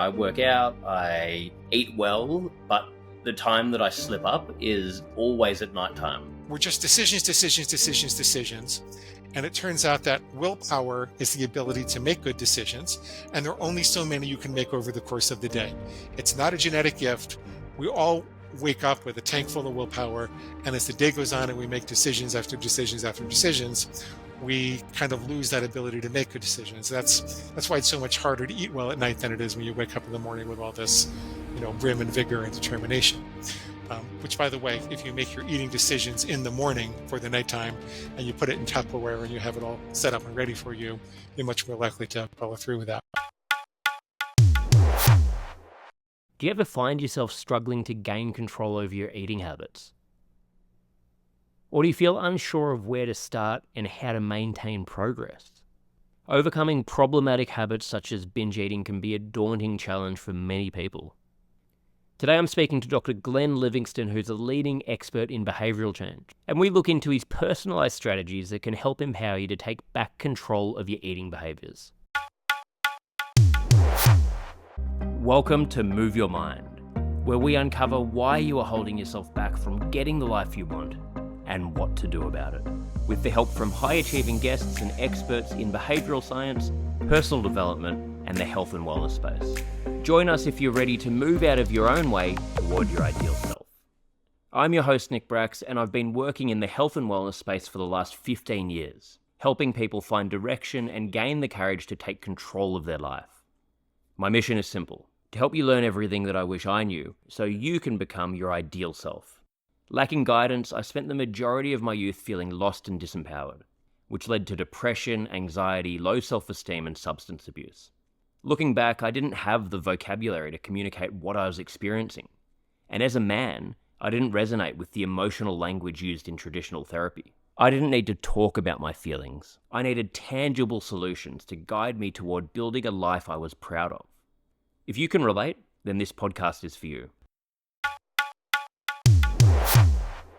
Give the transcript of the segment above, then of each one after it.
I work out, I eat well, but the time that I slip up is always at night time. We're just decisions. And it turns out that willpower is the ability to make good decisions. And there are only so many you can make over the course of the day. It's not a genetic gift. We all wake up with a tank full of willpower. And as the day goes on and we make decisions after decisions after decisions, we kind of lose that ability to make good decisions. That's why it's so much harder to eat well at night than it is when you wake up in the morning with all this, brim and vigor and determination. Which, by the way, if you make your eating decisions in the morning for the nighttime and you put it in Tupperware and you have it all set up and ready for you, you're much more likely to follow through with that. Do you ever find yourself struggling to gain control over your eating habits? Or do you feel unsure of where to start and how to maintain progress? Overcoming problematic habits such as binge eating can be a daunting challenge for many people. Today I'm speaking to Dr. Glenn Livingston, who's a leading expert in behavioural change, and we look into his personalised strategies that can help empower you to take back control of your eating behaviours. Welcome to Move Your Mind, where we uncover why you are holding yourself back from getting the life you want and what to do about it, with the help from high-achieving guests and experts in behavioural science, personal development, and the health and wellness space. Join us if you're ready to move out of your own way toward your ideal self. I'm your host, nickbracks, and I've been working in the health and wellness space for the last 15 years, helping people find direction and gain the courage to take control of their life. My mission is simple: to help you learn everything that I wish I knew so you can become your ideal self. Lacking guidance, I spent the majority of my youth feeling lost and disempowered, which led to depression, anxiety, low self-esteem, and substance abuse. Looking back, I didn't have the vocabulary to communicate what I was experiencing. And as a man, I didn't resonate with the emotional language used in traditional therapy. I didn't need to talk about my feelings. I needed tangible solutions to guide me toward building a life I was proud of. If you can relate, then this podcast is for you.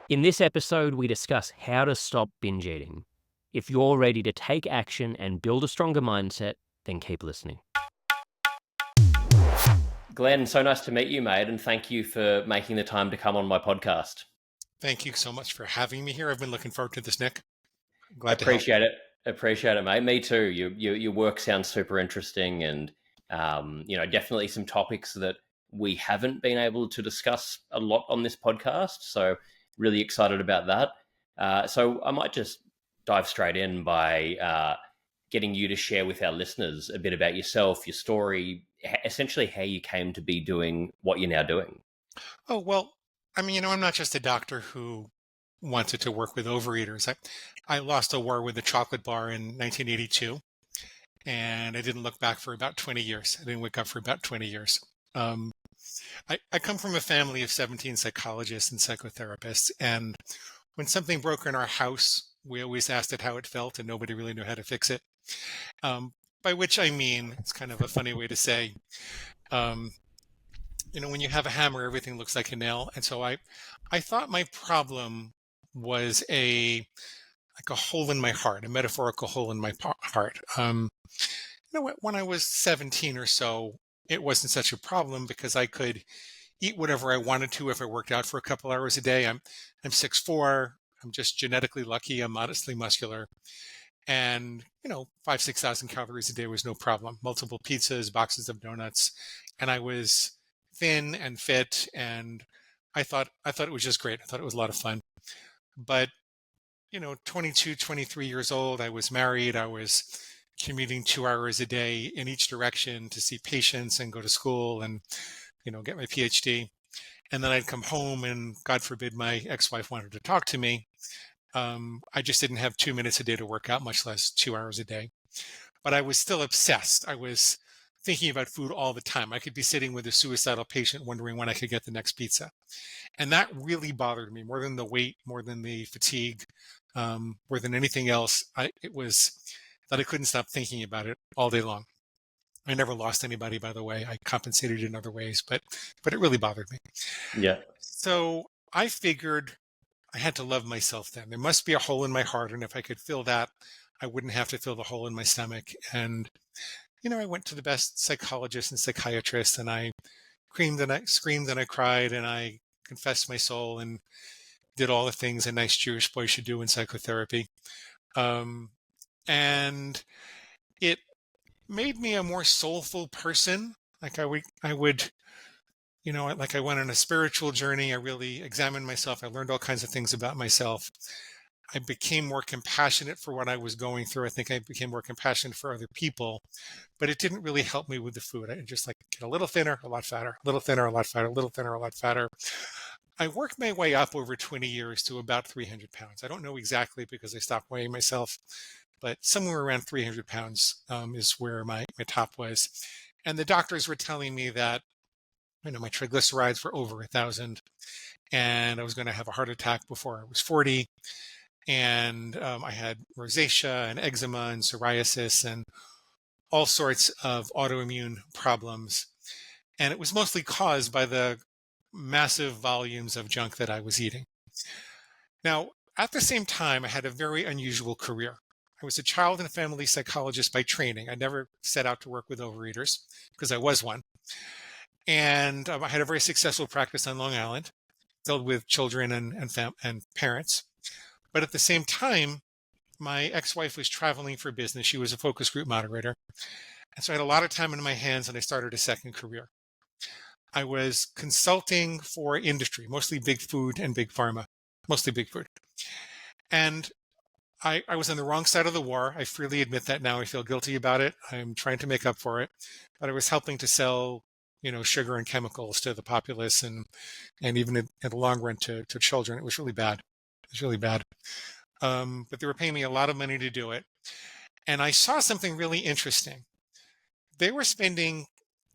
In this episode, we discuss how to stop binge eating. If you're ready to take action and build a stronger mindset, then keep listening. Glenn, so nice to meet you, mate, and thank you for making the time to come on my podcast. Thank you so much for having me here. I've been looking forward to this, Nick. Glad to help. Appreciate it, mate. Me too. Your work sounds super interesting, and definitely some topics that we haven't been able to discuss a lot on this podcast. So really excited about that. So I might just dive straight in by getting you to share with our listeners a bit about yourself, your story, essentially how you came to be doing what you're now doing. Oh, well, I'm not just a doctor who wanted to work with overeaters. I lost a war with the chocolate bar in 1982, and I didn't look back for about 20 years. I didn't wake up for about 20 years. I come from a family of 17 psychologists and psychotherapists, and when something broke in our house, we always asked it how it felt, and nobody really knew how to fix it. By which I mean, it's kind of a funny way to say, when you have a hammer, everything looks like a nail. And so I thought my problem was like a hole in my heart, a metaphorical hole in my heart. When I was 17 or so, it wasn't such a problem because I could eat whatever I wanted to if I worked out for a couple hours a day. I'm 6'4". I'm just genetically lucky. I'm modestly muscular. And, 6,000 calories a day was no problem. Multiple pizzas, boxes of donuts. And I was thin and fit. And I thought it was just great. I thought it was a lot of fun. But, 22, 23 years old, I was married. I was commuting 2 hours a day in each direction to see patients and go to school and, get my P.h.D. And then I'd come home and God forbid my ex-wife wanted to talk to me. I just didn't have 2 minutes a day to work out, much less 2 hours a day. But I was still obsessed. I was thinking about food all the time. I could be sitting with a suicidal patient wondering when I could get the next pizza. And that really bothered me more than the weight, more than the fatigue, more than anything else. It was that I couldn't stop thinking about it all day long. I never lost anybody, by the way. I compensated in other ways, but it really bothered me. Yeah. So I figured I had to love myself then. There must be a hole in my heart, and if I could fill that, I wouldn't have to fill the hole in my stomach. And I went to the best psychologists and psychiatrists, and I screamed and I cried and I confessed my soul and did all the things a nice Jewish boy should do in psychotherapy. Um, and it made me a more soulful person. Like I would, like I went on a spiritual journey. I really examined myself. I learned all kinds of things about myself. I became more compassionate for what I was going through. I think I became more compassionate for other people, but it didn't really help me with the food. I just like get a little thinner, a lot fatter, a little thinner, a lot fatter, a little thinner, a lot fatter. I worked my way up over 20 years to about 300 pounds. I don't know exactly because I stopped weighing myself, but somewhere around 300 pounds is where my top was. And the doctors were telling me that, my triglycerides were over 1,000 and I was going to have a heart attack before I was 40. And I had rosacea and eczema and psoriasis and all sorts of autoimmune problems. And it was mostly caused by the massive volumes of junk that I was eating. Now, at the same time, I had a very unusual career. I was a child and family psychologist by training. I never set out to work with overeaters because I was one. And I had a very successful practice on Long Island, filled with children and parents. But at the same time, my ex-wife was traveling for business. She was a focus group moderator. And so I had a lot of time in my hands and I started a second career. I was consulting for industry, mostly big food and big pharma, mostly big food. And I was on the wrong side of the war. I freely admit that now. I feel guilty about it. I'm trying to make up for it. But I was helping to sell, sugar and chemicals to the populace and even in the long run to children. It was really bad. It was really bad. But they were paying me a lot of money to do it. And I saw something really interesting. They were spending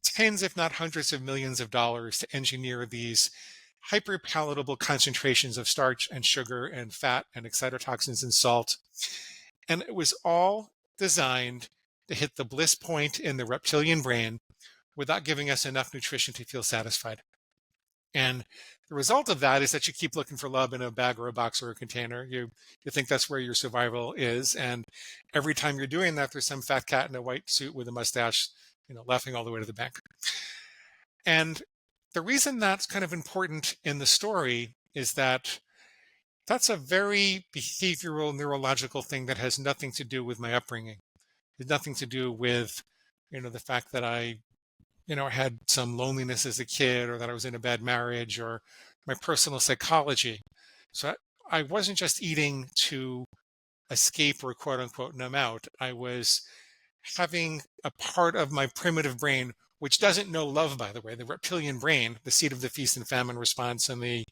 tens, if not hundreds of millions of dollars to engineer these hyperpalatable concentrations of starch and sugar and fat and excitotoxins and salt. And it was all designed to hit the bliss point in the reptilian brain without giving us enough nutrition to feel satisfied. And the result of that is that you keep looking for love in a bag or a box or a container. You think that's where your survival is. And every time you're doing that, there's some fat cat in a white suit with a mustache, laughing all the way to the bank. And the reason that's kind of important in the story is that that's a very behavioral, neurological thing that has nothing to do with my upbringing. It has nothing to do with, the fact that I had some loneliness as a kid or that I was in a bad marriage or my personal psychology. So I wasn't just eating to escape or quote unquote numb out. I was having a part of my primitive brain, which doesn't know love, by the way, the reptilian brain, the seat of the feast and famine response and the,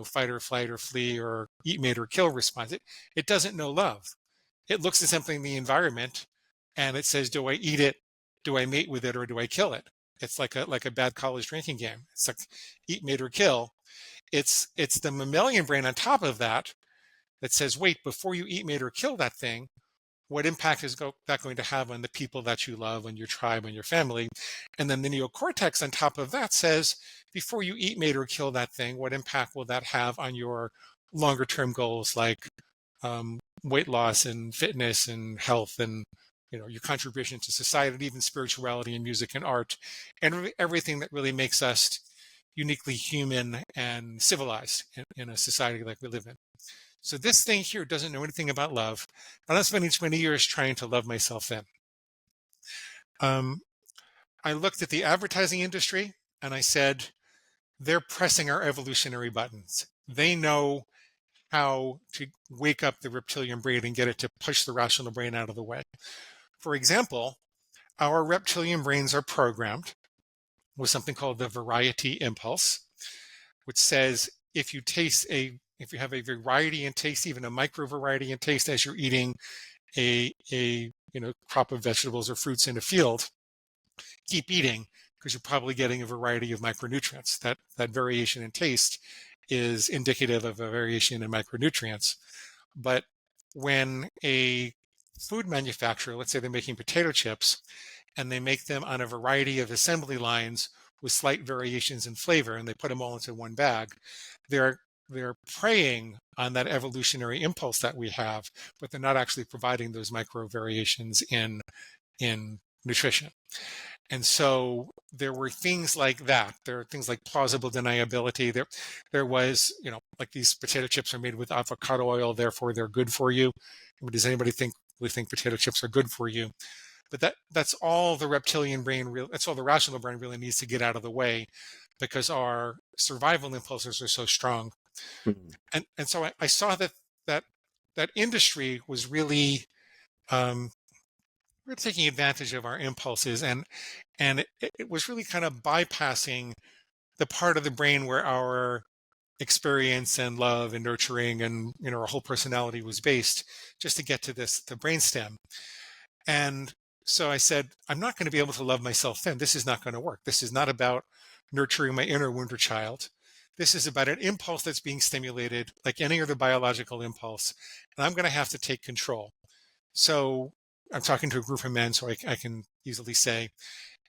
fight or flight or flee or eat, mate or kill response. It doesn't know love. It looks at something in the environment and it says, do I eat it? Do I mate with it or do I kill it? It's like a bad college drinking game. It's like eat, mate, or kill. It's the mammalian brain on top of that says, wait, before you eat, mate, or kill that thing, what impact is that going to have on the people that you love, on your tribe, on your family? And then the neocortex on top of that says, before you eat, mate, or kill that thing, what impact will that have on your longer term goals like weight loss and fitness and health and your contribution to society, and even spirituality and music and art, and everything that really makes us uniquely human and civilized in a society like we live in. So this thing here doesn't know anything about love, and I'm spending 20 years trying to love myself in. I looked at the advertising industry and I said, they're pressing our evolutionary buttons. They know how to wake up the reptilian brain and get it to push the rational brain out of the way. For example, our reptilian brains are programmed with something called the variety impulse, which says if you have a variety in taste, even a micro variety in taste as you're eating a crop of vegetables or fruits in a field, keep eating because you're probably getting a variety of micronutrients. That variation in taste is indicative of a variation in micronutrients. But when a food manufacturer, let's say they're making potato chips, and they make them on a variety of assembly lines with slight variations in flavor, and they put them all into one bag, they're preying on that evolutionary impulse that we have, but they're not actually providing those micro variations in nutrition. And so there were things like that. There are things like plausible deniability. There was, like these potato chips are made with avocado oil, therefore they're good for you. Does anybody really think potato chips are good for you? But that's all the reptilian brain, that's all the rational brain really needs to get out of the way, because our survival impulses are so strong. And so I saw that industry was really we're taking advantage of our impulses, and it was really kind of bypassing the part of the brain where our experience and love and nurturing and our whole personality was based, just to get to the brainstem. And so I said, I'm not going to be able to love myself then. This is not going to work. This is not about nurturing my inner wonder child. This is about an impulse that's being stimulated like any other biological impulse, and I'm going to have to take control. So I'm talking to a group of men, so I can easily say,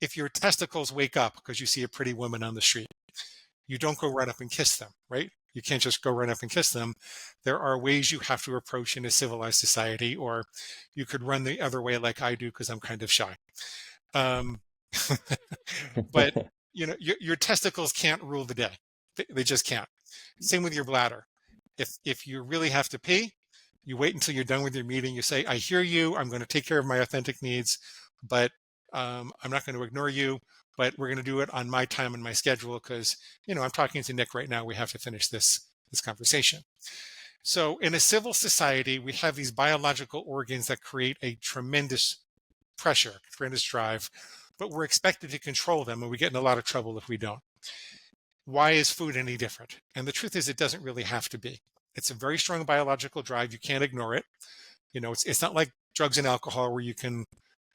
if your testicles wake up because you see a pretty woman on the street, you don't go right up and kiss them, right? You can't just go right up and kiss them. There are ways you have to approach in a civilized society, or you could run the other way like I do because I'm kind of shy. But your testicles can't rule the day. They just can't. Same with your bladder. If you really have to pee, you wait until you're done with your meeting. You say, I hear you. I'm going to take care of my authentic needs, but I'm not going to ignore you. But we're going to do it on my time and my schedule because, I'm talking to Nick right now. We have to finish this conversation. So in a civil society, we have these biological organs that create a tremendous pressure, tremendous drive, but we're expected to control them, and we get in a lot of trouble if we don't. Why is food any different? And the truth is, it doesn't really have to be. It's a very strong biological drive. You can't ignore it. It's not like drugs and alcohol where you can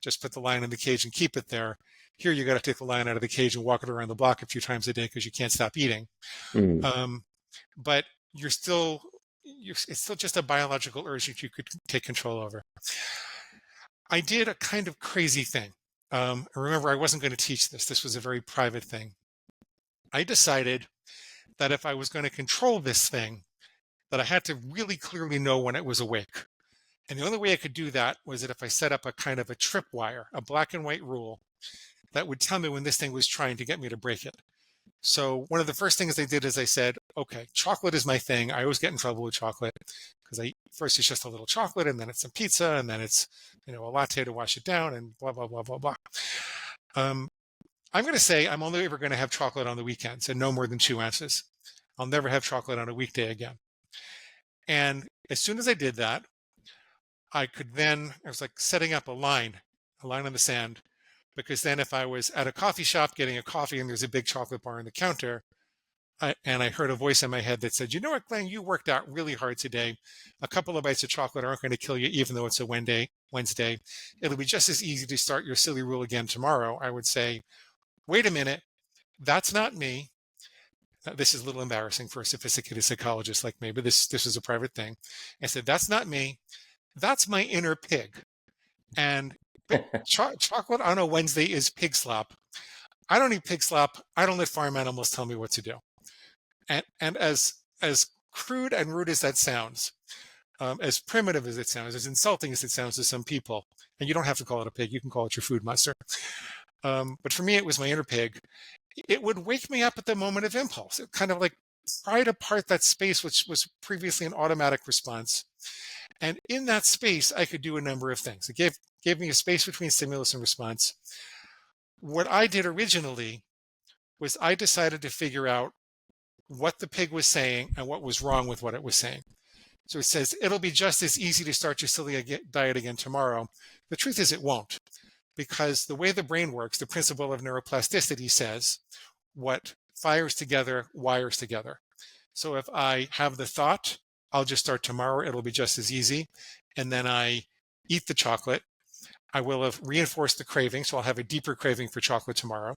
just put the lion in the cage and keep it there. Here, you got to take the lion out of the cage and walk it around the block a few times a day because you can't stop eating. But it's still just a biological urge that you could take control over. I did a kind of crazy thing. Remember, I wasn't going to teach this. This was a very private thing. I decided that if I was going to control this thing, that I had to really clearly know when it was awake. And the only way I could do that was that if I set up a kind of a tripwire, a black and white rule that would tell me when this thing was trying to get me to break it. So one of the first things I did is I said, okay, chocolate is my thing. I always get in trouble with chocolate because first it's just a little chocolate, and then it's some pizza, and then it's a latte to wash it down, and blah, blah, blah, blah, blah. I'm going to say I'm only ever going to have chocolate on the weekends and no more than 2 ounces. I'll never have chocolate on a weekday again. And as soon as I did that, I was like setting up a line on the sand, because then if I was at a coffee shop getting a coffee and there's a big chocolate bar on the counter, and I heard a voice in my head that said, you know what, Glenn, you worked out really hard today. A couple of bites of chocolate aren't going to kill you, even though it's a Wednesday. It'll be just as easy to start your silly rule again tomorrow. I would say, wait a minute, that's not me. Now, this is a little embarrassing for a sophisticated psychologist like me, but this is a private thing. I said, that's not me. That's my inner pig. And chocolate on a Wednesday is pig slop. I don't eat pig slop. I don't let farm animals tell me what to do. And as crude and rude as that sounds, as primitive as it sounds, as insulting as it sounds to some people, and you don't have to call it a pig, you can call it your food monster. But for me, it was my inner pig. It would wake me up at the moment of impulse. It kind of like pried apart that space, which was previously an automatic response. And in that space, I could do a number of things. It gave me a space between stimulus and response. What I did originally was I decided to figure out what the pig was saying and what was wrong with what it was saying. So it says, it'll be just as easy to start your silly diet again tomorrow. The truth is it won't, because the way the brain works, the principle of neuroplasticity says what fires together wires together. So if I have the thought, I'll just start tomorrow, it'll be just as easy, and then I eat the chocolate, I will have reinforced the craving, so I'll have a deeper craving for chocolate tomorrow,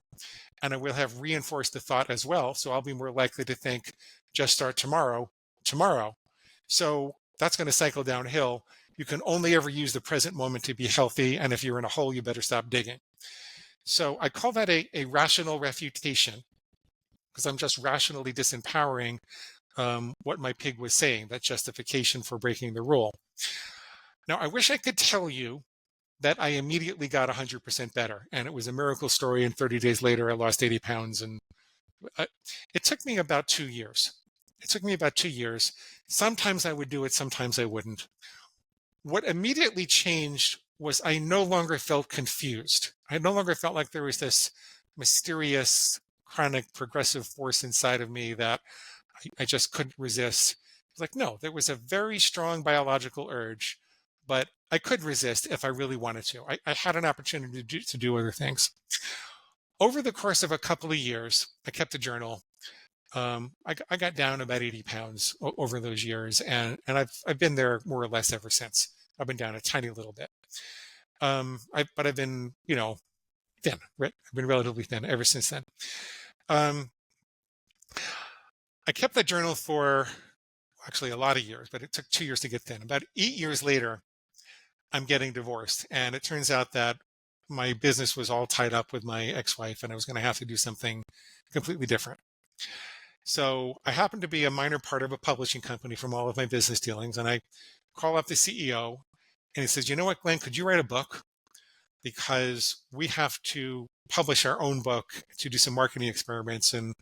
and I will have reinforced the thought as well, so I'll be more likely to think, just start tomorrow. So that's going to cycle downhill. You can only ever use the present moment to be healthy, and if you're in a hole, you better stop digging. So I call that a rational refutation, because I'm just rationally disempowering what my pig was saying, that justification for breaking the rule. Now, I wish I could tell you that I immediately got 100% better. And it was a miracle story. And 30 days later, I lost 80 pounds. And it took me about 2 years. It took me about 2 years. Sometimes I would do it, sometimes I wouldn't. What immediately changed was I no longer felt confused. I no longer felt like there was this mysterious, chronic, progressive force inside of me that I just couldn't resist. It's like, no, there was a very strong biological urge, but I could resist if I really wanted to. I had an opportunity to do other things. Over the course of a couple of years, I kept a journal. I got down about 80 pounds over those years, and I've been there more or less ever since. I've been down a tiny little bit. But I've been, thin, right? I've been relatively thin ever since then. I kept that journal for actually a lot of years, but it took 2 years to get thin. About 8 years later, I'm getting divorced. And it turns out that my business was all tied up with my ex-wife, and I was going to have to do something completely different. So I happen to be a minor part of a publishing company from all of my business dealings. And I call up the CEO and he says, you know what, Glenn, could you write a book? Because we have to publish our own book to do some marketing experiments and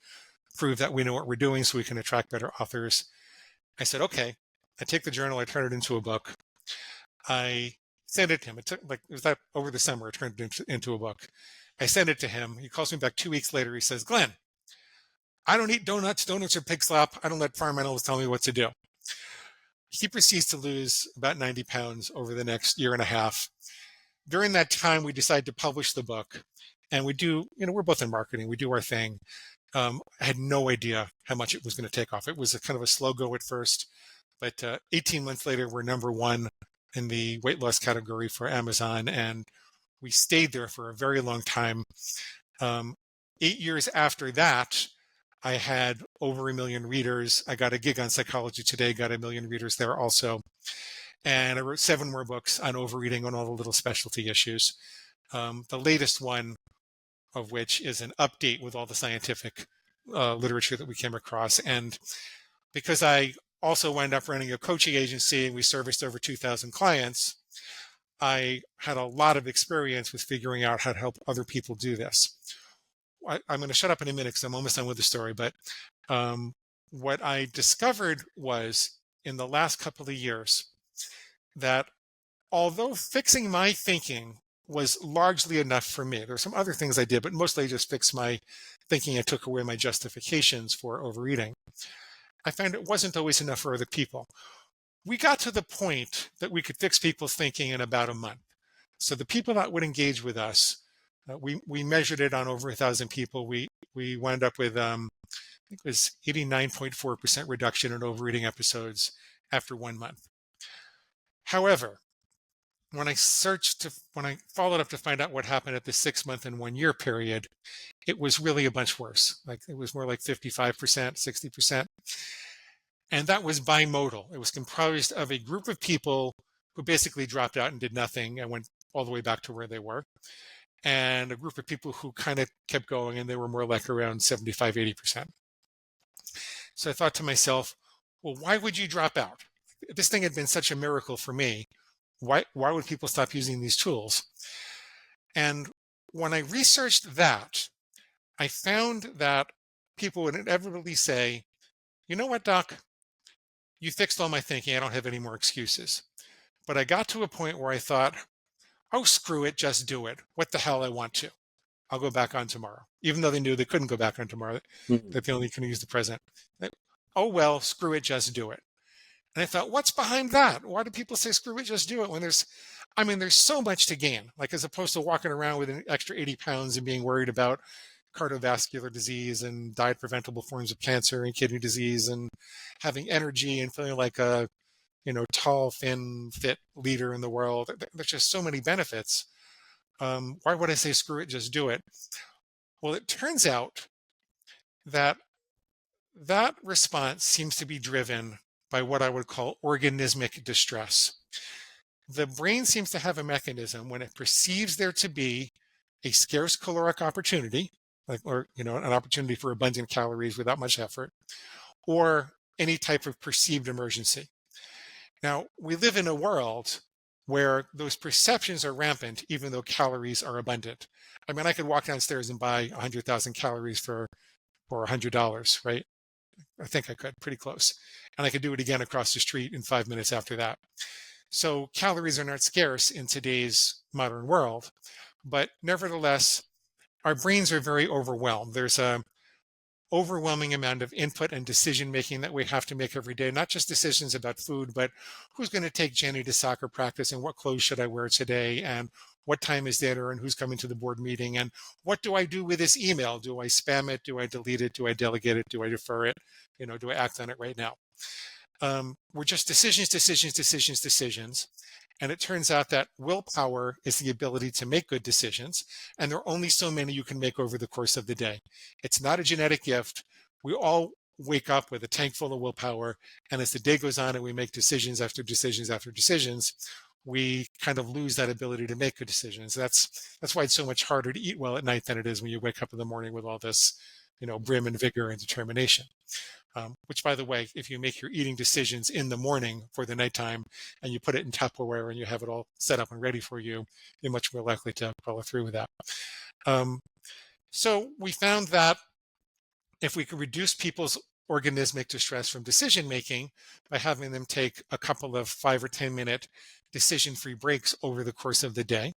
prove that we know what we're doing so we can attract better authors. I said, okay. I take the journal, I turn it into a book. I send it to him. It was that over the summer, I turned it into a book. I send it to him. He calls me back 2 weeks later. He says, Glenn, I don't eat donuts. Donuts are pig slop. I don't let farm animals tell me what to do. He proceeds to lose about 90 pounds over the next year and a half. During that time, we decided to publish the book. And we do, we're both in marketing. We do our thing. I had no idea how much it was going to take off. It was a kind of a slow go at first. But 18 months later, we're number one in the weight loss category for Amazon. And we stayed there for a very long time. 8 years after that, I had over 1 million readers. I got a gig on Psychology Today, got 1 million readers there also. And I wrote 7 more books on overeating on all the little specialty issues. The latest one of which is an update with all the scientific literature that we came across. And because I also wound up running a coaching agency and we serviced over 2,000 clients, I had a lot of experience with figuring out how to help other people do this. I'm going to shut up in a minute because I'm almost done with the story. But what I discovered was in the last couple of years that although fixing my thinking was largely enough for me, there were some other things I did, but mostly I just fixed my thinking and took away my justifications for overeating. I found it wasn't always enough for other people. We got to the point that we could fix people's thinking in about a month. So the people that would engage with us, we measured it on over 1,000 people. We wound up with, I think it was 89.4% reduction in overeating episodes after 1 month. However, when I followed up to find out what happened at the 6-month and 1 year period, it was really a bunch worse. Like it was more like 55%, 60%. And that was bimodal. It was comprised of a group of people who basically dropped out and did nothing and went all the way back to where they were, and a group of people who kind of kept going, and they were more like around 75, 80%. So I thought to myself, well, why would you drop out? This thing had been such a miracle for me. Why would people stop using these tools? And when I researched that, I found that people would inevitably say, you know what, Doc? You fixed all my thinking. I don't have any more excuses. But I got to a point where I thought, oh, screw it, just do it. What the hell, I want to. I'll go back on tomorrow. Even though they knew they couldn't go back on tomorrow, that they only can use the present. Oh, well, screw it, just do it. And I thought, what's behind that? Why do people say, screw it, just do it? When there's so much to gain, like as opposed to walking around with an extra 80 pounds and being worried about cardiovascular disease and diet preventable forms of cancer and kidney disease and having energy and feeling like a, tall, thin, fit leader in the world. There's just so many benefits. Why would I say, screw it, just do it? Well, it turns out that response seems to be driven by what I would call organismic distress. The brain seems to have a mechanism when it perceives there to be a scarce caloric opportunity, an opportunity for abundant calories without much effort, or any type of perceived emergency. Now, we live in a world where those perceptions are rampant, even though calories are abundant. I mean, I could walk downstairs and buy 100,000 calories for $100, right? I think I could, pretty close. And I could do it again across the street in 5 minutes after that. So calories are not scarce in today's modern world, but nevertheless, our brains are very overwhelmed. There's a overwhelming amount of input and decision making that we have to make every day, not just decisions about food, but who's going to take Jenny to soccer practice and what clothes should I wear today and what time is dinner and who's coming to the board meeting and what do I do with this email? Do I spam it? Do I delete it? Do I delegate it? Do I defer it? Do I act on it right now? We're just decisions, decisions, decisions, decisions. And it turns out that willpower is the ability to make good decisions. And there are only so many you can make over the course of the day. It's not a genetic gift. We all wake up with a tank full of willpower. And as the day goes on and we make decisions after decisions after decisions, we kind of lose that ability to make good decisions. That's why it's so much harder to eat well at night than it is when you wake up in the morning with all this, brim and vigor and determination. Which, by the way, if you make your eating decisions in the morning for the nighttime and you put it in Tupperware and you have it all set up and ready for you, you're much more likely to follow through with that. So we found that if we could reduce people's organismic distress from decision making by having them take a couple of 5 or 10 minute decision-free breaks over the course of the day,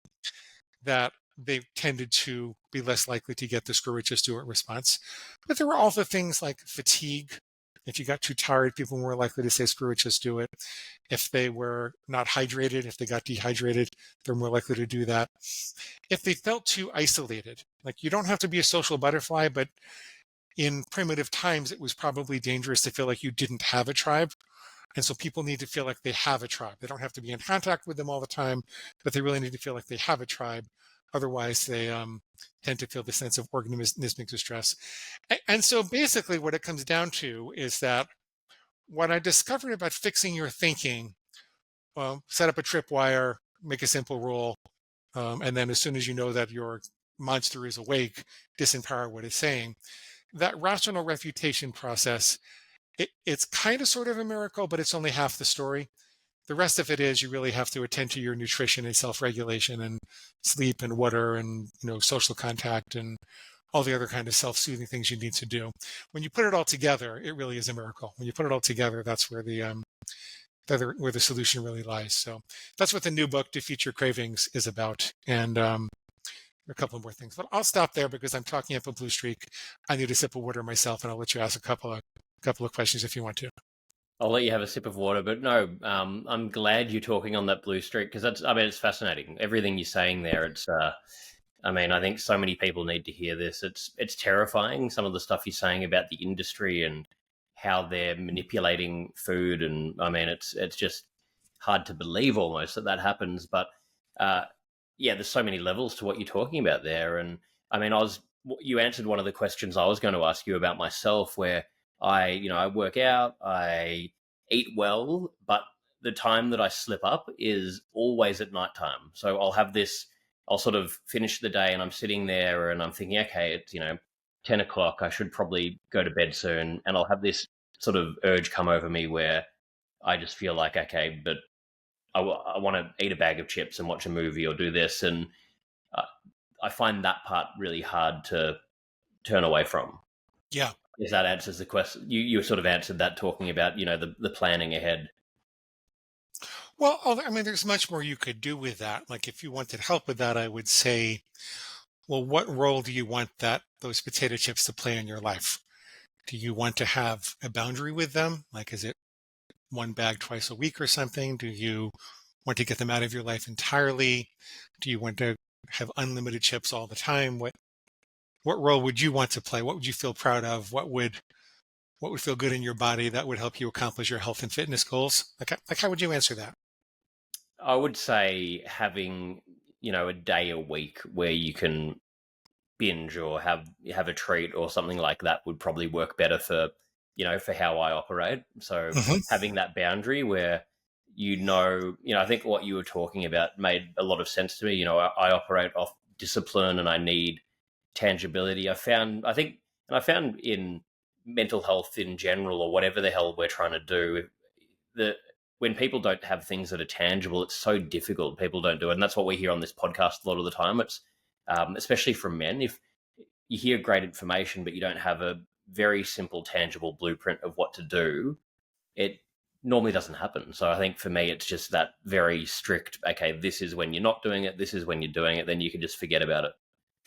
that they tended to be less likely to get the screw it, just do it response. But there were also things like fatigue. If you got too tired, people were more likely to say, screw it, just do it. If they were not hydrated, if they got dehydrated, they're more likely to do that. If they felt too isolated, like you don't have to be a social butterfly, but in primitive times, it was probably dangerous to feel like you didn't have a tribe. And so people need to feel like they have a tribe. They don't have to be in contact with them all the time, but they really need to feel like they have a tribe. Otherwise, they tend to feel the sense of organismic distress. And so basically what it comes down to is that what I discovered about fixing your thinking, set up a tripwire, make a simple rule, and then as soon as you know that your monster is awake, disempower what it's saying. That rational refutation process, it's kind of sort of a miracle, but it's only half the story. The rest of it is you really have to attend to your nutrition and self-regulation and sleep and water and social contact and all the other kind of self-soothing things you need to do. When you put it all together, it really is a miracle. When you put it all together, that's where the solution really lies. So that's what the new book, Defeat Your Cravings, is about. And a couple more things, but I'll stop there because I'm talking up a blue streak. I need a sip of water myself, and I'll let you ask a couple of questions if you want to. I'll let you have a sip of water, but no, I'm glad you're talking on that blue streak because it's fascinating. Everything you're saying there, I think so many people need to hear this. It's terrifying, some of the stuff you're saying about the industry and how they're manipulating food. And it's just hard to believe almost that happens. But there's so many levels to what you're talking about there. And you answered one of the questions I was going to ask you about myself, where I work out, I eat well, but the time that I slip up is always at nighttime. So I'll sort of finish the day and I'm sitting there and I'm thinking, okay, it's, 10 o'clock, I should probably go to bed soon. And I'll have this sort of urge come over me where I just feel like, okay, but I want to eat a bag of chips and watch a movie or do this. And I find that part really hard to turn away from. Yeah. If that answers the question, you sort of answered that talking about, the planning ahead. Well, there's much more you could do with that. Like if you wanted help with that, I would say, well, what role do you want those potato chips to play in your life? Do you want to have a boundary with them? Like, is it one bag twice a week or something? Do you want to get them out of your life entirely? Do you want to have unlimited chips all the time? What role would you want to play? What would you feel proud of? What would feel good in your body that would help you accomplish your health and fitness goals? Like how would you answer that? I would say having, a day a week where you can binge or have a treat or something like that would probably work better for how I operate. So having that boundary where, I think what you were talking about made a lot of sense to me. I operate off discipline and I need tangibility. I found in mental health in general, or whatever the hell we're trying to do, when people don't have things that are tangible, it's so difficult. People don't do it. And that's what we hear on this podcast a lot of the time. It's especially from men. If you hear great information, but you don't have a very simple, tangible blueprint of what to do, it normally doesn't happen. So I think for me, it's just that very strict, okay, this is when you're not doing it, this is when you're doing it, then you can just forget about it.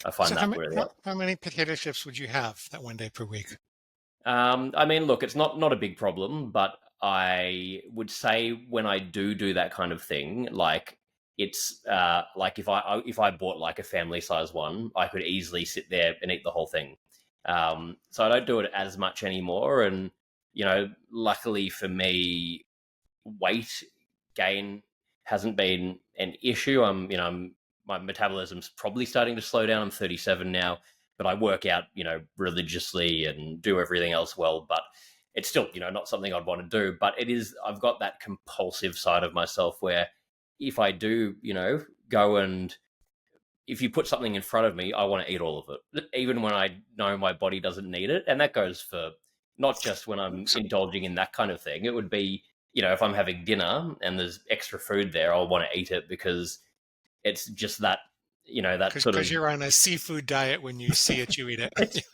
I find So that really how many potato chips would you have that one day per week? I mean, look, it's not a big problem, but I would say when I do that kind of thing, like it's like if I bought like a family size one, I could easily sit there and eat the whole thing. So I don't do it as much anymore, and luckily for me, weight gain hasn't been an issue. My metabolism's probably starting to slow down. I'm 37 now, but I work out, religiously and do everything else well. But it's still, not something I'd want to do. But I've got that compulsive side of myself where if I do, go and if you put something in front of me, I want to eat all of it, even when I know my body doesn't need it. And that goes for not just when I'm indulging in that kind of thing. It would be, if I'm having dinner and there's extra food there, I'll want to eat it because it's just that, that sort of... Because you're on a seafood diet. When you see it, you eat it.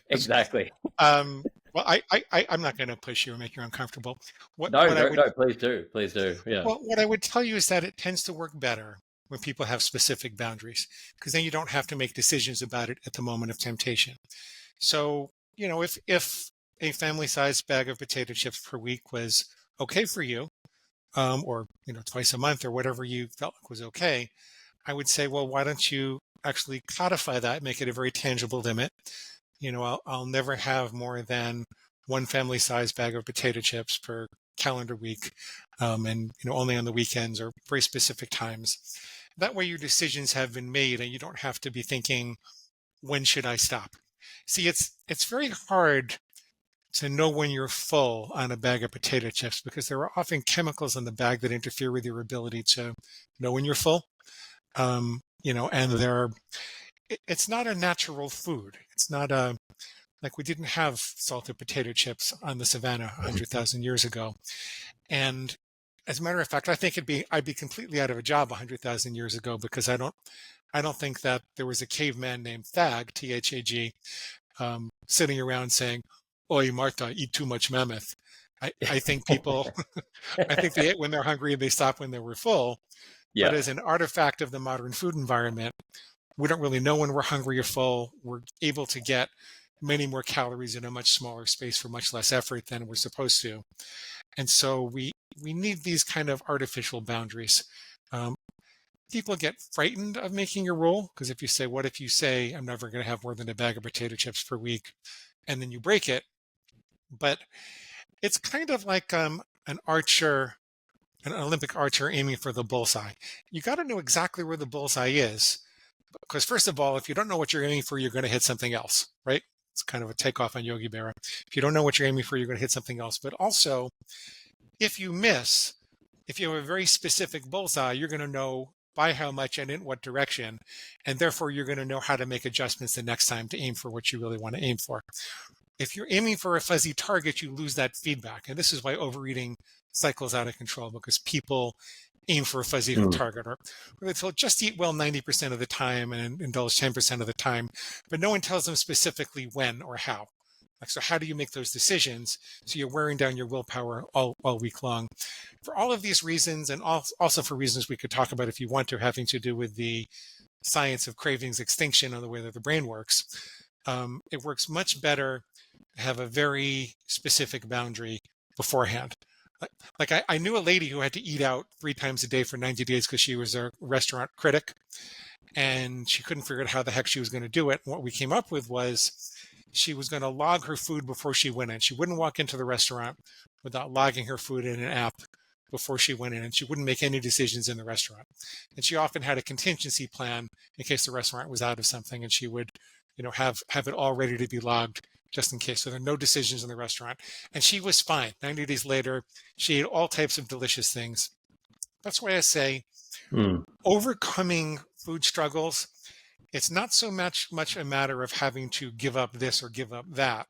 Exactly. Well, I'm not going to push you or make you uncomfortable. No, please do. Yeah. Well, what I would tell you is that it tends to work better when people have specific boundaries, because then you don't have to make decisions about it at the moment of temptation. So, if a family-sized bag of potato chips per week was okay for you, or twice a month or whatever you felt like was okay, I would say, well, why don't you actually codify that, make it a very tangible limit? I'll never have more than one family-sized bag of potato chips per calendar week, and only on the weekends or very specific times. That way your decisions have been made and you don't have to be thinking, when should I stop? See, it's very hard to know when you're full on a bag of potato chips because there are often chemicals in the bag that interfere with your ability to know when you're full. And it's not a natural food. It's not like we didn't have salted potato chips on the savannah 100,000 years ago. And as a matter of fact, I think I'd be completely out of a job 100,000 years ago because I don't think that there was a caveman named Thag, T-H-A-G, sitting around saying, "Oi, Martha, eat too much mammoth." I think people, I think they ate when they're hungry and they stop when they were full. Yeah. But as an artifact of the modern food environment, we don't really know when we're hungry or full. We're able to get many more calories in a much smaller space for much less effort than we're supposed to. And so we need these kind of artificial boundaries. People get frightened of making a rule because if you say, what if you say, I'm never going to have more than a bag of potato chips per week, and then you break it. But it's kind of like an Olympic archer aiming for the bullseye. You got to know exactly where the bullseye is. Because first of all, if you don't know what you're aiming for, you're going to hit something else, right? It's kind of a takeoff on Yogi Berra. If you don't know what you're aiming for, you're going to hit something else. But also, if you miss, if you have a very specific bullseye, you're going to know by how much and in what direction. And therefore, you're going to know how to make adjustments the next time to aim for what you really want to aim for. If you're aiming for a fuzzy target, you lose that feedback. And this is why overeating cycles out of control, because people aim for a fuzzy target, or they told just eat well 90% of the time and indulge 10% of the time, but no one tells them specifically when or how. Like, so how do you make those decisions? So you're wearing down your willpower all week long. For all of these reasons, and also for reasons we could talk about if you want to, having to do with the science of cravings extinction and the way that the brain works, it works much better to have a very specific boundary beforehand. Like I knew a lady who had to eat out 3 times a day for 90 days because she was a restaurant critic and she couldn't figure out how the heck she was going to do it. And what we came up with was she was going to log her food before she went in. She wouldn't walk into the restaurant without logging her food in an app before she went in, and she wouldn't make any decisions in the restaurant. And she often had a contingency plan in case the restaurant was out of something, and she would, have it all ready to be logged just in case. So there are no decisions in the restaurant. And she was fine. 90 days later, she ate all types of delicious things. That's why I say overcoming food struggles, it's not so much a matter of having to give up this or give up that.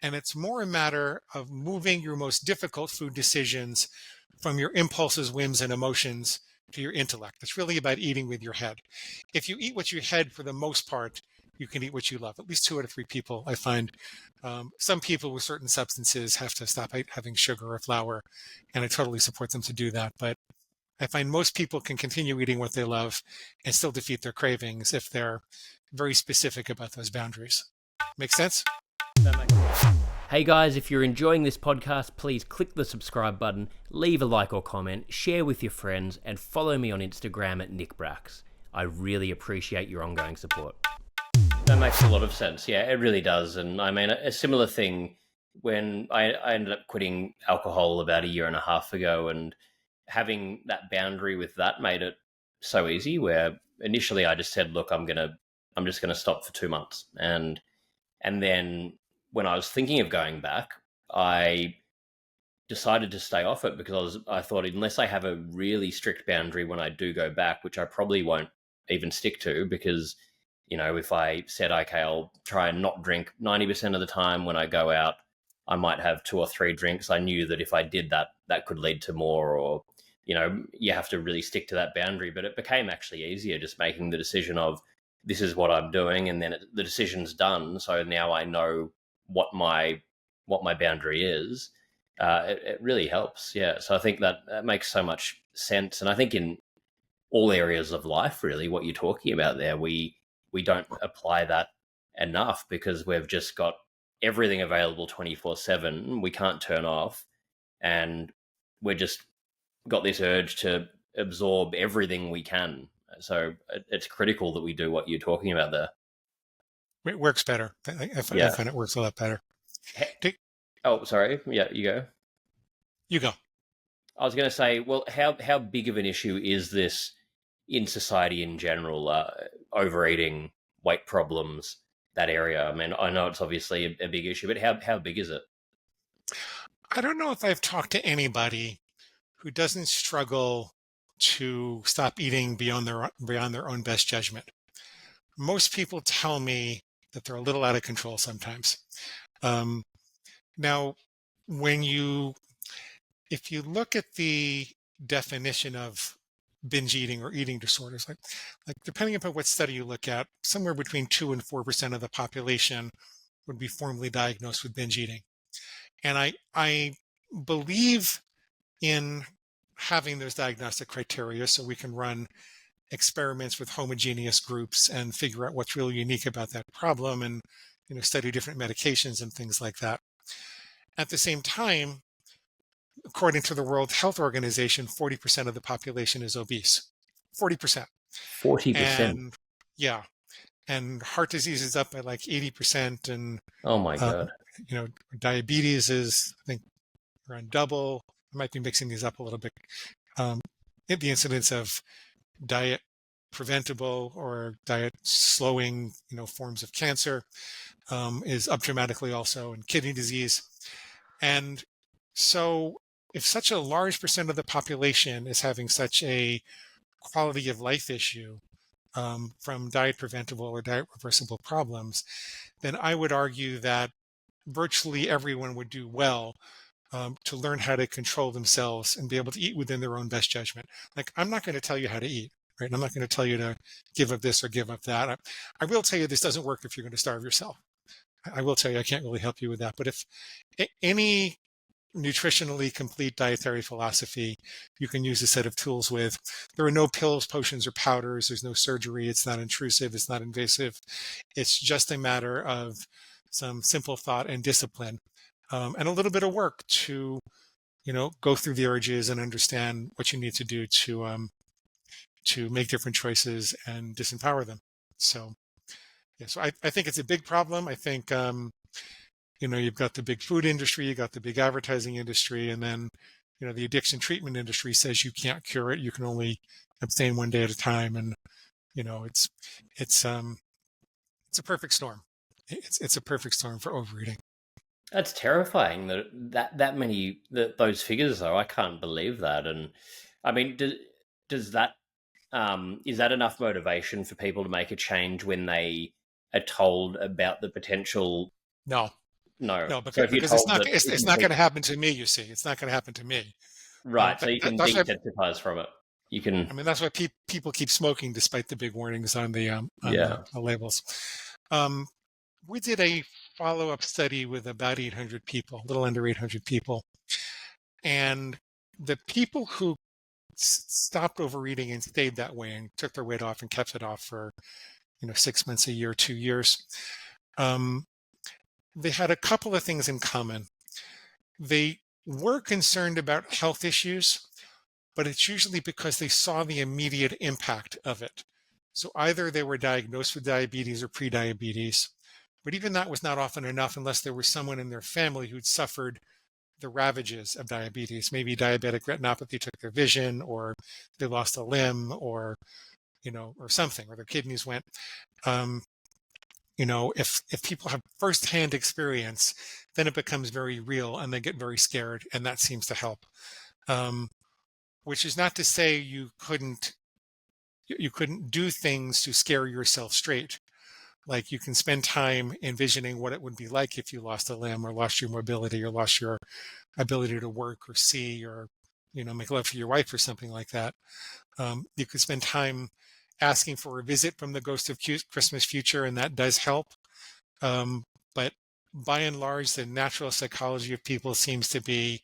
And it's more a matter of moving your most difficult food decisions from your impulses, whims, and emotions to your intellect. It's really about eating with your head. If you eat what you had, for the most part, you can eat what you love. At least 2 out of 3 people, I find. Some people with certain substances have to stop having sugar or flour, and I totally support them to do that. But I find most people can continue eating what they love and still defeat their cravings if they're very specific about those boundaries. Make sense? Hey guys, if you're enjoying this podcast, please click the subscribe button, leave a like or comment, share with your friends, and follow me on Instagram at nickbracks. I really appreciate your ongoing support. That makes a lot of sense. Yeah, it really does. And I mean, a similar thing when I ended up quitting alcohol about 1.5 years ago, and having that boundary with that made it so easy, where initially I just said, look, I'm just gonna stop for 2 months. And then when I was thinking of going back, I decided to stay off it because I thought, unless I have a really strict boundary when I do go back, which I probably won't even stick to, because, you know, if I said, okay, I'll try and not drink 90% of the time when I go out, I might have 2 or 3 drinks. I knew that if I did that, that could lead to more, or, you know, you have to really stick to that boundary. But it became actually easier just making the decision of, this is what I'm doing, and then the decision's done. So now I know what my boundary is. It really helps. Yeah. So I think that makes so much sense. And I think in all areas of life, really, what you're talking about there, we don't apply that enough because we've just got everything available 24/7. We can't turn off, and we're just got this urge to absorb everything we can. So it's critical that we do what you're talking about there. It works better. I find it works a lot better. Oh, sorry. Yeah, you go. You go. I was going to say, well, how big of an issue is this in society in general? Overeating, weight problems, that area. I mean, I know it's obviously a big issue, but how big is it? I don't know if I've talked to anybody who doesn't struggle to stop eating beyond their own best judgment. Most people tell me that they're a little out of control sometimes. Now, if you look at the definition of binge eating or eating disorders, like depending upon what study you look at, somewhere between 2 and 4% of the population would be formally diagnosed with binge eating. And I believe in having those diagnostic criteria so we can run experiments with homogeneous groups and figure out what's really unique about that problem, and study different medications and things like that. At the same time, according to the World Health Organization, 40% of the population is obese. 40%. 40%. And yeah. And heart disease is up by like 80%. And oh my God. Diabetes is, I think, around double. I might be mixing these up a little bit. The incidence of diet preventable or diet slowing, forms of cancer is up dramatically also, and kidney disease. And so if such a large percent of the population is having such a quality of life issue from diet preventable or diet reversible problems, then I would argue that virtually everyone would do well to learn how to control themselves and be able to eat within their own best judgment. Like, I'm not going to tell you how to eat, right? I'm not going to tell you to give up this or give up that. I will tell you this doesn't work if you're going to starve yourself. I will tell you I can't really help you with that. But if any nutritionally complete dietary philosophy you can use a set of tools with, there are no pills, potions, or powders. There's no surgery. It's not intrusive. It's not invasive. It's just a matter of some simple thought and discipline, and a little bit of work to, go through the urges and understand what you need to do to make different choices and disempower them. So, yeah, so I think it's a big problem. I think, you've got the big food industry, you got the big advertising industry, and then, the addiction treatment industry says you can't cure it. You can only abstain one day at a time. And, it's a perfect storm. It's a perfect storm for overeating. That's terrifying that many those figures, though. I can't believe that. And I mean, does that is that enough motivation for people to make a change when they are told about the potential? No, because it's not going to happen to me. You see, it's not going to happen to me. Right. So you can That's why, desensitize from it. You can. I mean, that's why people keep smoking despite the big warnings on the labels. We did a follow-up study with about 800 people, a little under 800 people. And the people who stopped overeating and stayed that way and took their weight off and kept it off for 6 months, a year, 2 years, they had a couple of things in common. They were concerned about health issues, but it's usually because they saw the immediate impact of it. So either they were diagnosed with diabetes or prediabetes, but even that was not often enough unless there was someone in their family who'd suffered the ravages of diabetes. Maybe diabetic retinopathy took their vision, or they lost a limb, or or something, or their kidneys went. If people have firsthand experience, then it becomes very real and they get very scared, and that seems to help. Which is not to say you couldn't do things to scare yourself straight. Like you can spend time envisioning what it would be like if you lost a limb or lost your mobility or lost your ability to work or see or, make love to your wife or something like that. You could spend time asking for a visit from the ghost of Christmas future, and that does help. But by and large, the natural psychology of people seems to be,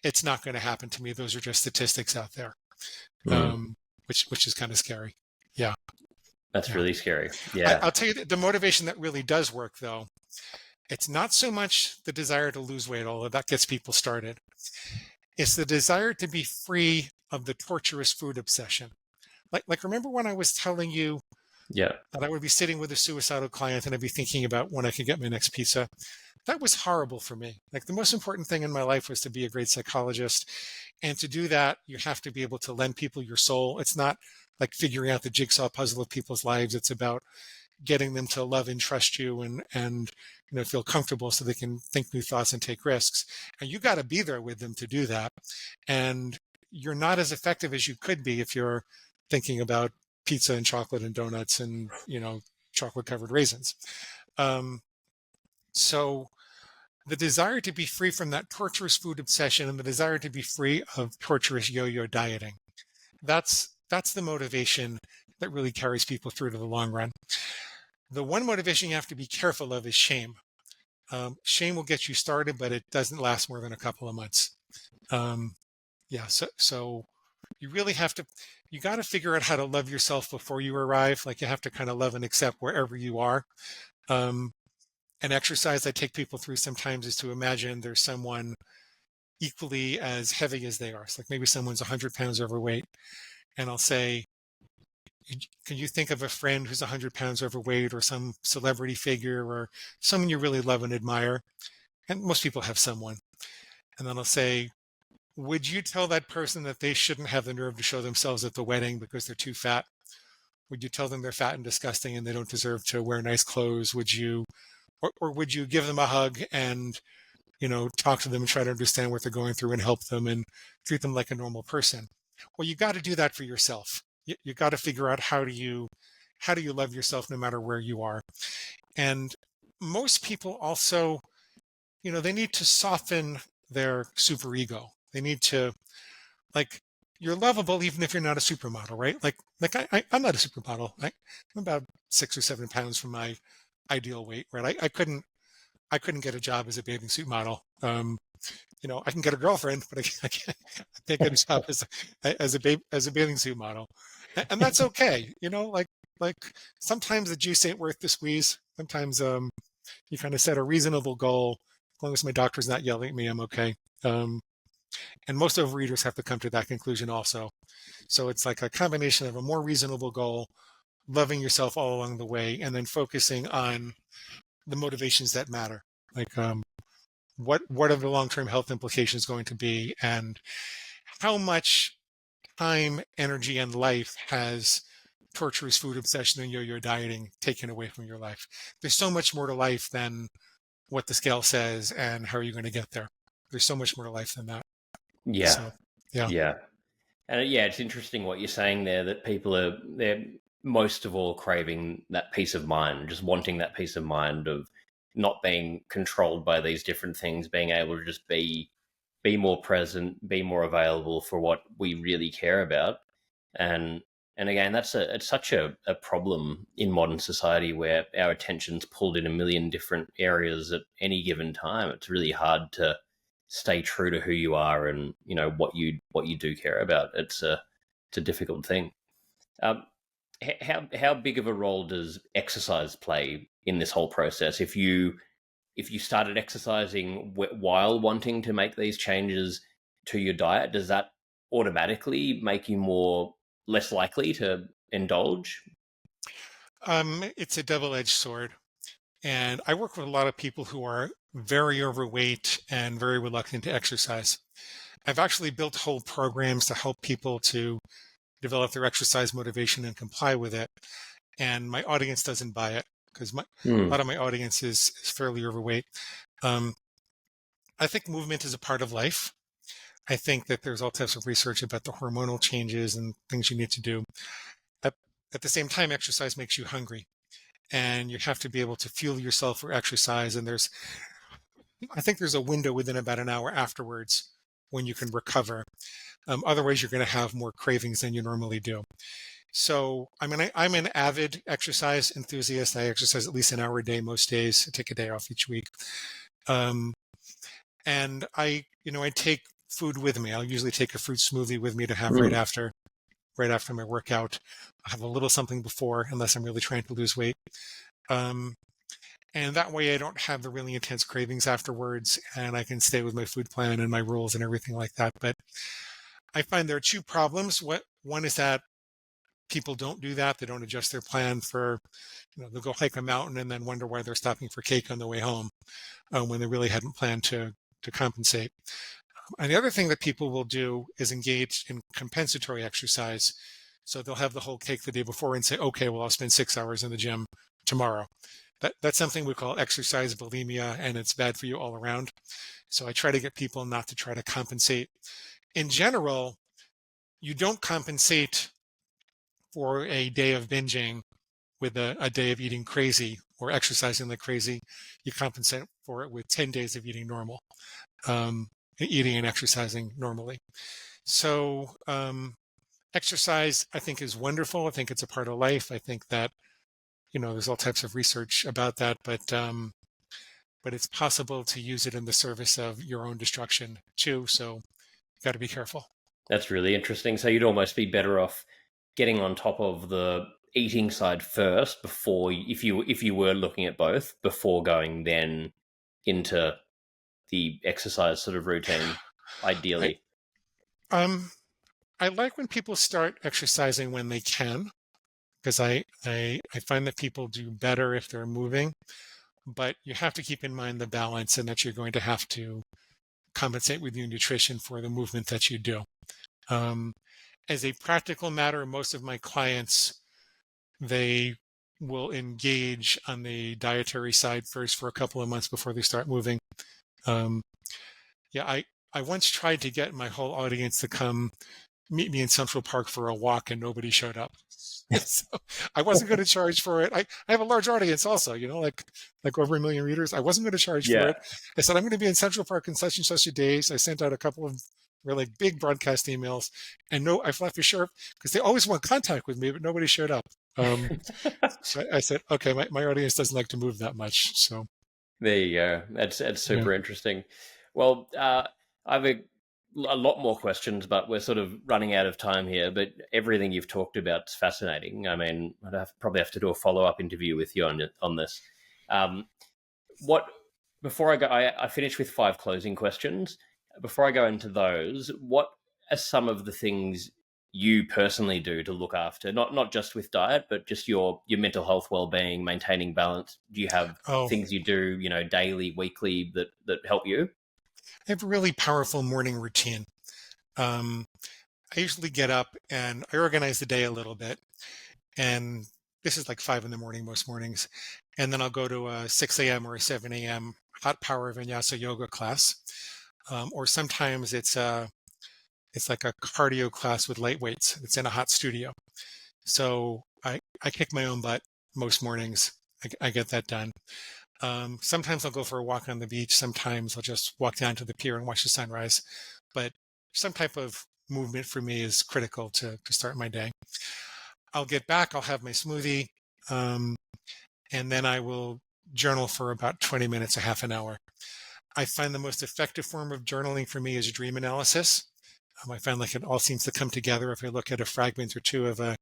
it's not going to happen to me. Those are just statistics out there, which is kind of scary. Yeah. That's really scary. Yeah. I'll tell you the motivation that really does work, though. It's not so much the desire to lose weight, although that gets people started. It's the desire to be free of the torturous food obsession. Like remember when I was telling you that I would be sitting with a suicidal client and I'd be thinking about when I could get my next pizza? That was horrible for me. Like the most important thing in my life was to be a great psychologist. And to do that, you have to be able to lend people your soul. It's not like figuring out the jigsaw puzzle of people's lives. It's about getting them to love and trust you and feel comfortable so they can think new thoughts and take risks. And you got to be there with them to do that. And you're not as effective as you could be if you're thinking about pizza and chocolate and donuts and, chocolate covered raisins. So the desire to be free from that torturous food obsession and the desire to be free of torturous yo-yo dieting, that's the motivation that really carries people through to the long run. The one motivation you have to be careful of is shame. Shame will get you started, but it doesn't last more than a couple of months. So you really you got to figure out how to love yourself before you arrive. Like you have to kind of love and accept wherever you are. An exercise I take people through sometimes is to imagine there's someone equally as heavy as they are. It's like maybe someone's 100 pounds overweight. And I'll say, can you think of a friend who's 100 pounds overweight or some celebrity figure or someone you really love and admire? And most people have someone. And then I'll say, would you tell that person that they shouldn't have the nerve to show themselves at the wedding because they're too fat? Would you tell them they're fat and disgusting and they don't deserve to wear nice clothes? Would you, or would you give them a hug and, talk to them and try to understand what they're going through and help them and treat them like a normal person? Well, you got to do that for yourself. You got to figure out how do you love yourself no matter where you are. And most people also, they need to soften their superego. They need to, like, you're lovable even if you're not a supermodel, right? Like I'm not a supermodel. I'm about 6 or 7 pounds from my ideal weight, right? I couldn't get a job as a bathing suit model. I can get a girlfriend, but I can't get a job as a bathing suit model, and that's okay. Like sometimes the juice ain't worth the squeeze. Sometimes you kind of set a reasonable goal. As long as my doctor's not yelling at me, I'm okay. And most overeaters have to come to that conclusion also. So it's like a combination of a more reasonable goal, loving yourself all along the way, and then focusing on the motivations that matter. Like what are the long-term health implications going to be, and how much time, energy, and life has torturous food obsession and yo-yo dieting taken away from your life? There's so much more to life than what the scale says and how are you going to get there. There's so much more to life than that. Yeah. So, yeah. And it's interesting what you're saying there, that they're most of all craving that peace of mind, just wanting that peace of mind of not being controlled by these different things, being able to just be be more present, be more available for what we really care about. And again, it's such a problem in modern society where our attention's pulled in a million different areas at any given time. It's really hard to stay true to who you are and what you do care about. It's a difficult thing. How big of a role does exercise play in this whole process? If you started exercising while wanting to make these changes to your diet, does that automatically make you less likely to indulge? It's a double-edged sword. And I work with a lot of people who are very overweight and very reluctant to exercise. I've actually built whole programs to help people to develop their exercise motivation and comply with it. And my audience doesn't buy it because a lot of my audience is fairly overweight. I think movement is a part of life. I think that there's all types of research about the hormonal changes and things you need to do. At the same time, exercise makes you hungry, and you have to be able to fuel yourself for exercise. And I think there's a window within about an hour afterwards when you can recover. Otherwise, you're going to have more cravings than you normally do. So, I mean, I'm an avid exercise enthusiast. I exercise at least an hour a day most days. I take a day off each week. And I take food with me. I'll usually take a fruit smoothie with me to have right after my workout. I have a little something before, unless I'm really trying to lose weight. And that way I don't have the really intense cravings afterwards, and I can stay with my food plan and my rules and everything like that. But I find there are two problems. One is that people don't do that. They don't adjust their plan for, they'll go hike a mountain and then wonder why they're stopping for cake on the way home when they really hadn't planned to compensate. And the other thing that people will do is engage in compensatory exercise. So they'll have the whole cake the day before and say, okay, well, I'll spend 6 hours in the gym tomorrow. That's something we call exercise bulimia, and it's bad for you all around. So I try to get people not to try to compensate. In general, you don't compensate for a day of binging with a day of eating crazy or exercising like crazy. You compensate for it with 10 days of eating normal. Eating and exercising normally. So exercise, I think, is wonderful. I think it's a part of life. I think that, there's all types of research about that, but it's possible to use it in the service of your own destruction too. So you got to be careful. That's really interesting. So you'd almost be better off getting on top of the eating side first before, if you were looking at both, before going then into the exercise sort of routine, ideally. I like when people start exercising when they can, because I find that people do better if they're moving, but you have to keep in mind the balance and that you're going to have to compensate with your nutrition for the movement that you do. As a practical matter, most of my clients, they will engage on the dietary side first for a couple of months before they start moving. I once tried to get my whole audience to come meet me in Central Park for a walk, and nobody showed up. So I wasn't going to charge for it. I have a large audience also, like over 1 million readers. I wasn't going to charge for it. I said, I'm going to be in Central Park in such and such a days. I sent out a couple of really big broadcast emails, and I thought for sure, because they always want contact with me, but nobody showed up. So I said, okay, my audience doesn't like to move that much. So there you go. That's super interesting. Well, I have a lot more questions, but we're sort of running out of time here. But everything you've talked about is fascinating. I mean, probably have to do a follow-up interview with you on this. Before I go, I finished with 5 closing questions. Before I go into those, what are some of the things you personally do to look after, not just with diet, but just your mental health, well-being, maintaining balance? Do you have things you do, daily, weekly that help you? I have a really powerful morning routine. I usually get up and I organize the day a little bit. And this is like 5 in the morning most mornings. And then I'll go to a 6 a.m. or a 7 a.m. hot power vinyasa yoga class. Or sometimes it's like a cardio class with light weights. It's in a hot studio. So I kick my own butt most mornings. I get that done. Sometimes I'll go for a walk on the beach. Sometimes I'll just walk down to the pier and watch the sunrise. But some type of movement for me is critical to start my day. I'll get back, I'll have my smoothie, and then I will journal for about 20 minutes, a half an hour. I find the most effective form of journaling for me is dream analysis. I find like it all seems to come together if I look at a fragment or two of a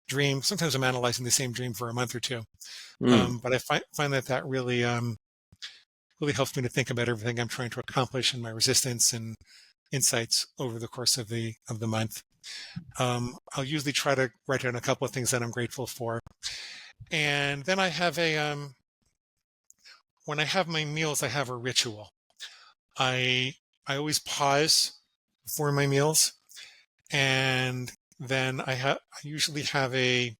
dream. Sometimes I'm analyzing the same dream for a month or two. But I find that really really helps me to think about everything I'm trying to accomplish and my resistance and insights over the course of the month. I'll usually try to write down a couple of things that I'm grateful for, and then I have when I have my meals, I have a ritual. I always pause before my meals, and then I usually have a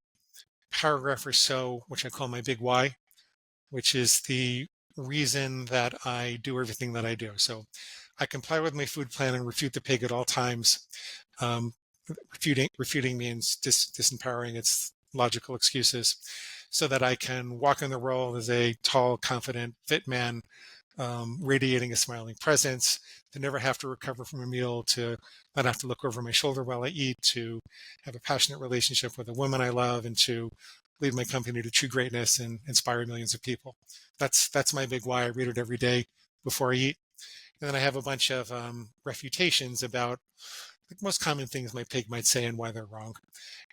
paragraph or so, which I call my big why, which is the reason that I do everything that I do. So I comply with my food plan and refute the pig at all times. Refuting means disempowering its logical excuses, so that I can walk in the role as a tall, confident, fit man, radiating a smiling presence, to never have to recover from a meal, to not have to look over my shoulder while I eat, to have a passionate relationship with a woman I love, and to lead my company to true greatness and inspire millions of people. That's my big why. I read it every day before I eat. And then I have a bunch of refutations about the most common things my pig might say and why they're wrong,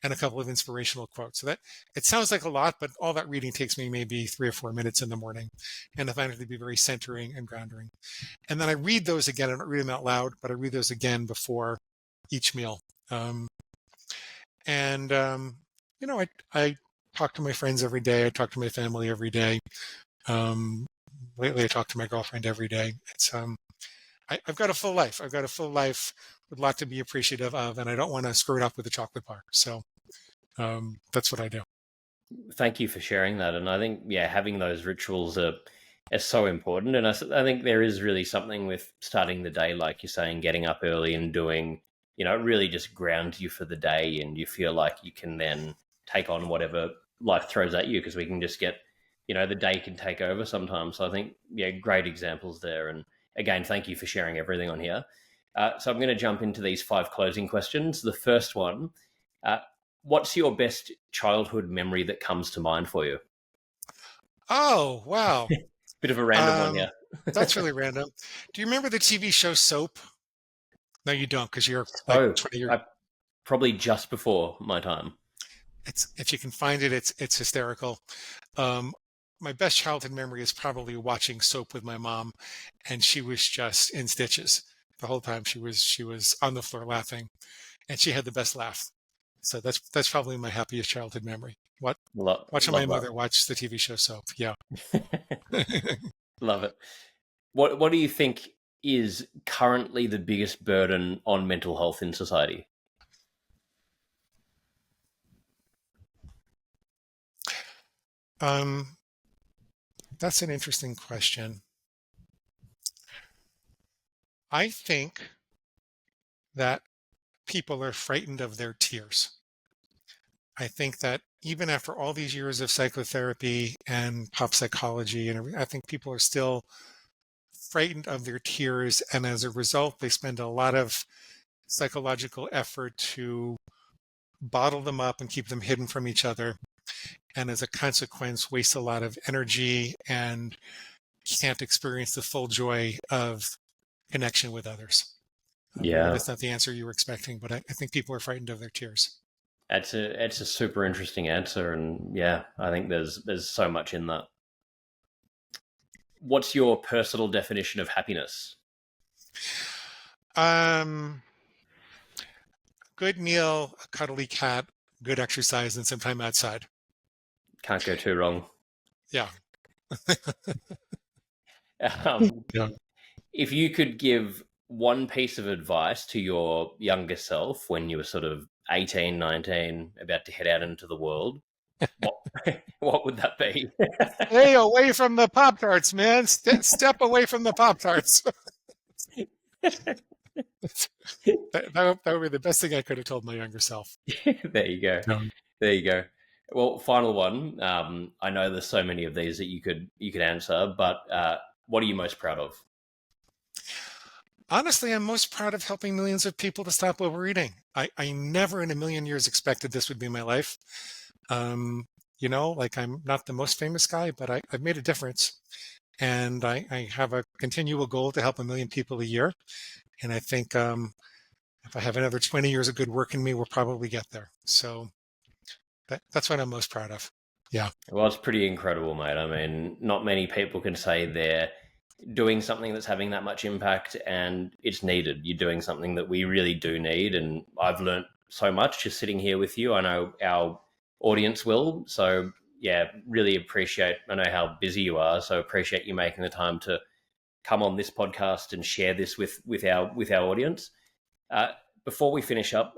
and a couple of inspirational quotes. So that it sounds like a lot, but all that reading takes me maybe 3 or 4 minutes in the morning, and I find it to be very centering and grounding. And then I read those again. I don't read them out loud, but I read those again before each meal. I talk to my friends every day. I talk to my family every day. Lately, I talk to my girlfriend every day. It's I've got a full life. I've got a full life with a lot to be appreciative of, and I don't want to screw it up with a chocolate bar. So that's what I do. Thank you for sharing that. And I think, having those rituals are so important. And I think there is really something with starting the day, like you're saying, getting up early and doing, it really just grounds you for the day, and you feel like you can then take on whatever life throws at you, because we can just get, the day can take over sometimes. So I think, great examples there. And again, thank you for sharing everything on here. So I'm going to jump into these 5 closing questions. The first one, what's your best childhood memory that comes to mind for you? Oh, wow. Bit of a random one here. That's really random. Do you remember the TV show Soap? No, you don't, because you're like 20 years. Probably just before my time. If you can find it, it's hysterical. My best childhood memory is probably watching Soap with my mom, and she was just in stitches the whole time. She was on the floor laughing, and she had the best laugh. So that's probably my happiest childhood memory. Watching my mother watch the TV show Soap. Yeah. Love it. What do you think is currently the biggest burden on mental health in society? That's an interesting question. I think that people are frightened of their tears. I think that even after all these years of psychotherapy and pop psychology and everything, I think people are still frightened of their tears, and as a result, they spend a lot of psychological effort to bottle them up and keep them hidden from each other, and as a consequence, waste a lot of energy and can't experience the full joy of connection with others. Maybe that's not the answer you were expecting, but I think people are frightened of their tears. It's a super interesting answer, and I think there's so much in that. What's your personal definition of happiness? Good meal, a cuddly cat, good exercise, and some time outside. Can't go too wrong. Yeah. If you could give one piece of advice to your younger self when you were sort of 18, 19, about to head out into the world, what would that be? Stay away from the Pop-Tarts, man. Step away from the Pop-Tarts. That would be the best thing I could have told my younger self. There you go. There you go. Well, final one. I know there's so many of these that you could answer, but what are you most proud of? Honestly, I'm most proud of helping millions of people to stop overeating. I never in a million years expected this would be my life. Like I'm not the most famous guy, but I've made a difference. And I have a continual goal to help 1 million people a year. And I think if I have another 20 years of good work in me, we'll probably get there. So that's what I'm most proud of. Yeah. Well, it's pretty incredible, mate. I mean, not many people can say they're doing something that's having that much impact, and it's needed. You're doing something that we really do need, and I've learnt so much just sitting here with you. I know our audience will. So yeah, really appreciate, I know how busy you are, so appreciate you making the time to come on this podcast and share this with our audience. Before we finish up,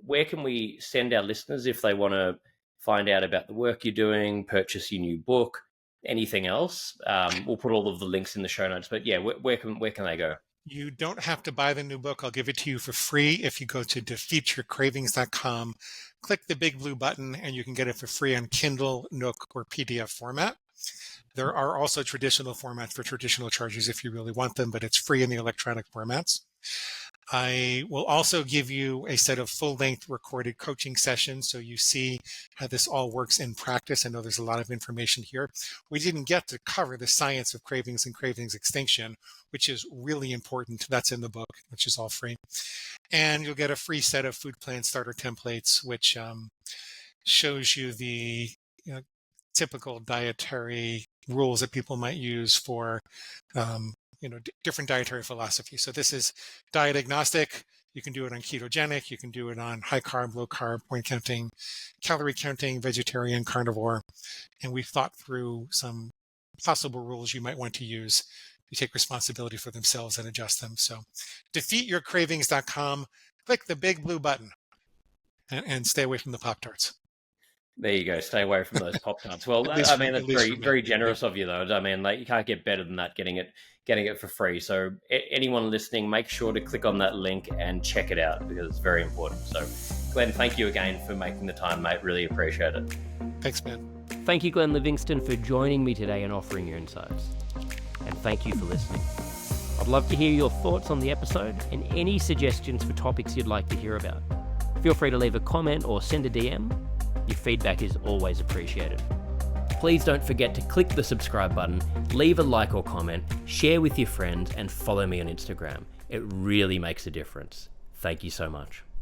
where can we send our listeners if they want to find out about the work you're doing, purchase your new book, anything else? We'll put all of the links in the show notes, but yeah, where can they go? You don't have to buy the new book. I'll give it to you for free. If you go to defeatyourcravings.com, click the big blue button, and you can get it for free on Kindle, Nook, or PDF format. There are also traditional formats for traditional charges if you really want them, but it's free in the electronic formats. I will also give you a set of full-length recorded coaching sessions so you see how this all works in practice. I know there's a lot of information here. We didn't get to cover the science of cravings and cravings extinction, which is really important. That's in the book, which is all free. And you'll get a free set of food plan starter templates, which shows you the typical dietary rules that people might use for different dietary philosophies. So this is diet agnostic. You can do it on ketogenic. You can do it on high carb, low carb, point counting, calorie counting, vegetarian, carnivore. And we've thought through some possible rules you might want to use to take responsibility for themselves and adjust them. So defeatyourcravings.com, click the big blue button and stay away from the Pop-Tarts. There you go. Stay away from those Pop-Tarts. Well, I mean, that's very generous of you, though. I mean, you can't get better than that, getting it for free. So anyone listening, make sure to click on that link and check it out because it's very important. So Glenn, thank you again for making the time, mate. Really appreciate it. Thanks, man. Thank you, Glenn Livingston, for joining me today and offering your insights. And thank you for listening. I'd love to hear your thoughts on the episode and any suggestions for topics you'd like to hear about. Feel free to leave a comment or send a DM. Your feedback is always appreciated. Please don't forget to click the subscribe button, leave a like or comment, share with your friends, and follow me on Instagram. It really makes a difference. Thank you so much.